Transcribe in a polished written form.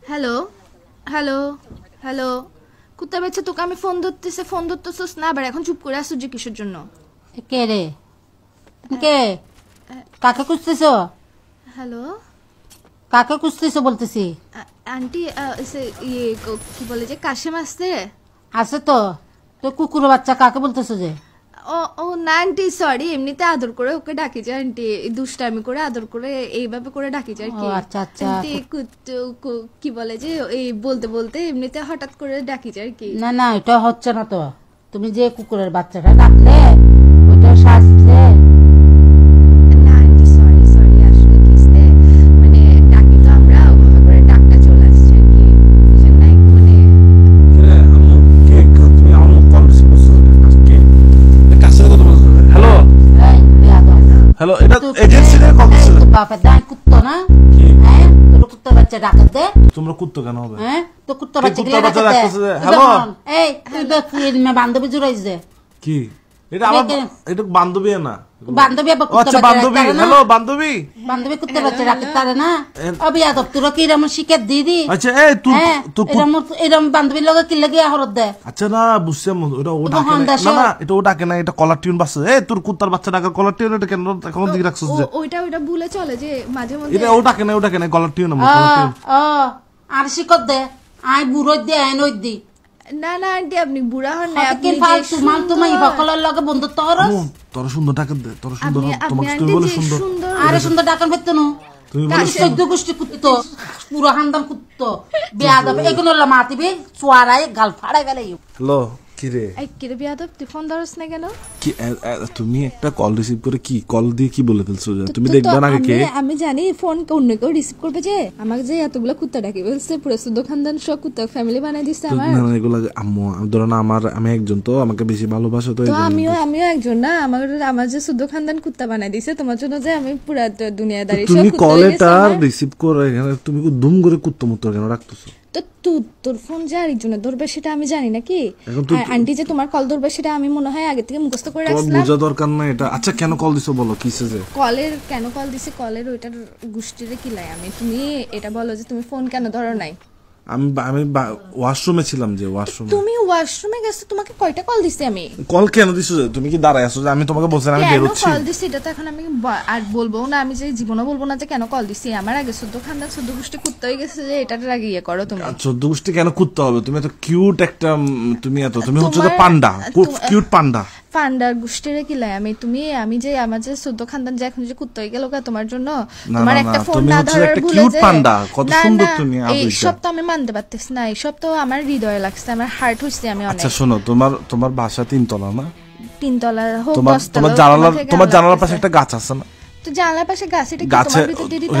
Hello hello hello কুত্তা বেচে তোকে আমি ফোন ধরতেছিস না, আবার এখন চুপ করে আসছো যে কিসের জন্য? কে রে? কে? কাকে খুঁজতেছ? হ্যালো কাকে খুঁজতেছ বলতেছি? আন্টি ইয়ে কি বলে যে কাশেম আসছে? আছে তো। তো কুকুর বাচ্চা কাকে বলতেছো যে? ও ও না আন্টি, সরি, এমনিতে আদর করে ওকে ডাকি যায় আন্টি, দুষ্টামি করে আদর করে এইভাবে করে ডাকি যায় কি। আচ্ছা আচ্ছা। আন্টি কি বলে যে এই বলতে বলতে এমনিতে হঠাৎ করে ডাকি যায় কি। না না, এটা হচ্ছে না তো। তুমি যে কুকুরের বাচ্চাটা ডাকলে ওইটা শাস্তে। না আন্টি, সরি সরি, আসলে কিসে মানে ডাকি তো আমরা ওভাবে করে ডাকটা চলে আসছে আর কি, বুঝেন নাই মানে। হ্যালো হ্যালো, এটা এজেন্সি থেকে কল দিছিল। বাপের দাই কুত্তো না? হ্যাঁ, তোর কুত্তার বাচ্চা ডাকতে দে। তোমরা কুত্তো কেন হবে? হ্যাঁ, তো কুত্তার বাচ্চা কুত্তার বাচ্চা ডাকতে ডাকতেছে দে। যে, হ্যালো। এই তুই দেখ বান্ধবী জুড়াইছ দে। কি এটা? আমার এটা বান্ধবী না, বান্ধবী আবার কুত্তার আচ্ছা বাচ্চা বান্ধবী। ডাকতে না? হ্যালো বান্ধবী। বান্ধবী কুত্তার বাচ্চা ডাকতে পারে না? অবি আদব তোরা কি এরকম শিকার দিদি? আচ্ছা এই তুই এরম বান্ধবীর লগে কি লাগে হরত দে? আচ্ছা না বুঝছি, ওটা ও ডাকে না, না না এটা ও ডাকে না, এটা কলার টিউন বাজছে। এই তোর কুত্তার বাচ্চা ডাকার কলার টিউন, এটা কেন এখন দিকে রাখছিস যে? ওইটা ভুলে চলে যে মাঝে মধ্যে। এটা ও ডাকে না কলার টিউন, আমার caller tune. R শিকত they, I বুড়ো দে আই নই দি। না না আন্টি, আপনি বুড়া হন না, আপনি কি ফালতু মান তোমাই সকলের লগে বন্ধুত্ব হরস। তোর সুন্দর ডাকে দে, তোর সুন্দর, তোমাকে তুই বলে সুন্দর। আরে সুন্দর ডাকান হইতো না। তুমি বলে চোদ্দ গোষ্ঠী কুত্তো, পুরো হান্দাম কুত্তো, বেয়াদব এগুলো মাতিবি চোয়ারাই গাল ফাড়াই ফেলাই। হ্যালো কি রে? এই কি রে বিয়াদব, তুই ফোন ধরস না কেন? কি তুমি একটা কল রিসিভ করে কি কল দিয়ে কি বলে ফেলছো? তুমি দেখবে না আগে কে? আমি জানি ফোন অন্য কেউ রিসিভ করবে যে, আমাকে যে এতগুলো কুত্তা ডাকি বলছে, পুরো দোকানদার সব কুত্তা ফ্যামিলি বানাই দিচ্ছে আমার। না না, এগুলো আম্মু ধরো না, আমি একজন, তো আমাকে বেশি ভালোবাসো তো আমিও একজন না, আমার যে সুদ্ধ খানদান কুত্তা বানাই দিছে তোমার জন্য, যে আমি পুরা দুনিয়াদারি সব তুমি কুত্তা হয়ে গেছে কলটা আমার। রিসিভ করে এখানে তুমি দুম করে কুত্তো মুত্তো কেন রাখতেছো? তো তোর ফোন যে আরেকজনের ধরবে সেটা আমি জানি নাকি? আন্টি যে তোমার কল ধরবে সেটা আমি মনে হয় আগে থেকে মুখস্থ করে রাখছিলাম। বোঝা দরকার না এটা। আচ্ছা কেন কল দিছো বলো, কিসে যে? কেন কল দিছে, কলের ওইটার গোষ্ঠীরে কিলাই আমি। তুমি এটা বলো যে তুমি ফোন কেন ধরো নাই? আমি ওয়াশরুমে ছিলাম, যে ওয়াশরুমে। তুমি ওয়াশরুমে গেছো, তোমাকে কয়টা কল দিছি আমি? কল কেন দিছো? তুমি কি দাঁড়ায় আছো যে আমি তোমাকে বলছিলাম আমি বের হচ্ছি? কল দিছি এটা তো এখন আমি আর বলবো না, আমি যে জীবনও বলবো না যে কেন কল দিছি। আমার আগে চোদ্দ খানদান 14 গোষ্ঠী কুত্তা হয়ে গেছে, যে এটার আগে ইয়ে করো তুমি। 14 গোষ্ঠী কেন কুত্তা হবে? তুমি এত কিউট একটা, তুমি হচ্ছে তো পান্ডা, কিউট পান্ডা। পান্ডার গোষ্ঠীরে কি লাই আমি? আমি যে আমার যে চোদ্দ খানদান যে এখন যে কুত্তা হয়ে গেল তোমার জন্য, তোমার একটা ফোন না ধরার ভুলে যে। পান্ডা কত সুন্দর তুমি। এই সব তো আমি মানতে পারতেছি না, এই সব তো আমার হৃদয়ে লাগছে, আমার হার্ট হইছে আমি অনেক। আচ্ছা শোনো, তোমার বাসা 3 তলা না? 3 তলা হোক, তোমার জানালার পাশে একটা গাছ আছে না? তো জানলার পাশে গাছ, এটা কি তোমার ভিতর দিয়ে দিতে